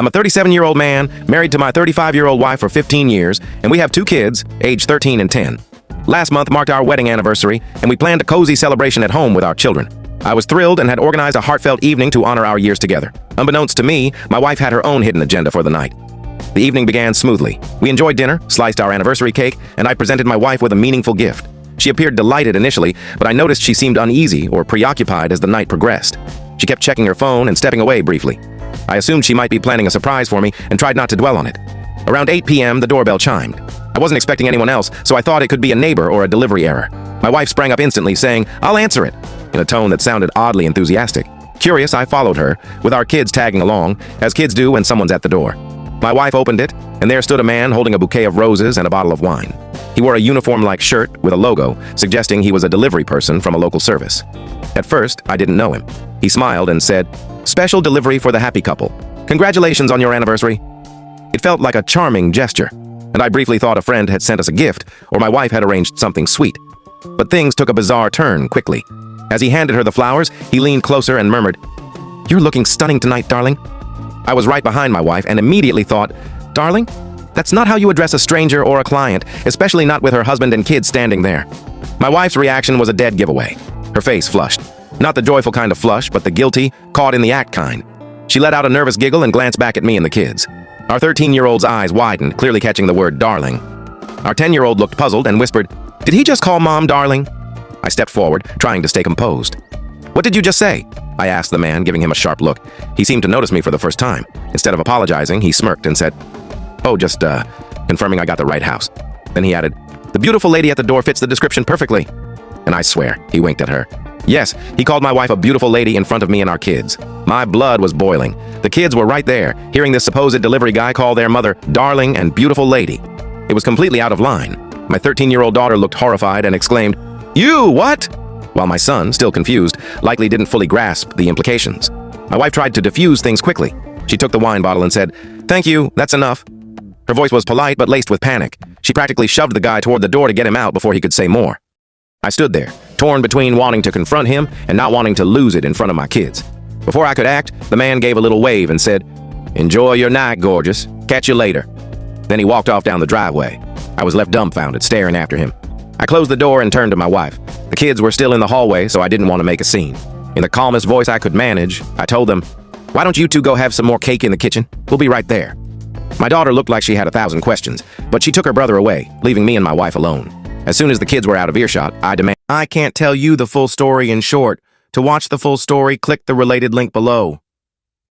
I'm a 37-year-old man, married to my 35-year-old wife for 15 years, and we have 2 kids, aged 13 and 10. Last month marked our wedding anniversary, and we planned a cozy celebration at home with our children. I was thrilled and had organized a heartfelt evening to honor our years together. Unbeknownst to me, my wife had her own hidden agenda for the night. The evening began smoothly. We enjoyed dinner, sliced our anniversary cake, and I presented my wife with a meaningful gift. She appeared delighted initially, but I noticed she seemed uneasy or preoccupied as the night progressed. She kept checking her phone and stepping away briefly. I assumed she might be planning a surprise for me and tried not to dwell on it. Around 8 p.m., the doorbell chimed. I wasn't expecting anyone else, so I thought it could be a neighbor or a delivery error. My wife sprang up instantly, saying, "I'll answer it," in a tone that sounded oddly enthusiastic. Curious, I followed her, with our kids tagging along, as kids do when someone's at the door. My wife opened it, and there stood a man holding a bouquet of roses and a bottle of wine. He wore a uniform-like shirt with a logo, suggesting he was a delivery person from a local service. At first, I didn't know him. He smiled and said, "Special delivery for the happy couple. Congratulations on your anniversary." It felt like a charming gesture, and I briefly thought a friend had sent us a gift, or my wife had arranged something sweet. But things took a bizarre turn quickly. As he handed her the flowers, he leaned closer and murmured, "You're looking stunning tonight, darling." I was right behind my wife and immediately thought, "Darling? That's not how you address a stranger or a client, especially not with her husband and kids standing there." My wife's reaction was a dead giveaway. Her face flushed. Not the joyful kind of flush, but the guilty, caught-in-the-act kind. She let out a nervous giggle and glanced back at me and the kids. Our 13-year-old's eyes widened, clearly catching the word darling. Our 10-year-old looked puzzled and whispered, "Did he just call Mom darling?" I stepped forward, trying to stay composed. "What did you just say?" I asked the man, giving him a sharp look. He seemed to notice me for the first time. Instead of apologizing, he smirked and said, "Oh, just, confirming I got the right house." Then he added, "The beautiful lady at the door fits the description perfectly." And I swear, he winked at her. Yes, he called my wife a beautiful lady in front of me and our kids. My blood was boiling. The kids were right there, hearing this supposed delivery guy call their mother darling and beautiful lady. It was completely out of line. My 13-year-old daughter looked horrified and exclaimed, "You, what?" While my son, still confused, likely didn't fully grasp the implications. My wife tried to diffuse things quickly. She took the wine bottle and said, "Thank you, that's enough." Her voice was polite but laced with panic. She practically shoved the guy toward the door to get him out before he could say more. I stood there, torn between wanting to confront him and not wanting to lose it in front of my kids. Before I could act, the man gave a little wave and said, "Enjoy your night, gorgeous. Catch you later." Then he walked off down the driveway. I was left dumbfounded, staring after him. I closed the door and turned to my wife. The kids were still in the hallway, so I didn't want to make a scene. In the calmest voice I could manage, I told them, "Why don't you two go have some more cake in the kitchen? We'll be right there." My daughter looked like she had 1,000 questions, but she took her brother away, leaving me and my wife alone. As soon as the kids were out of earshot, I demanded, "I can't tell you the full story in short. To watch the full story, click the related link below."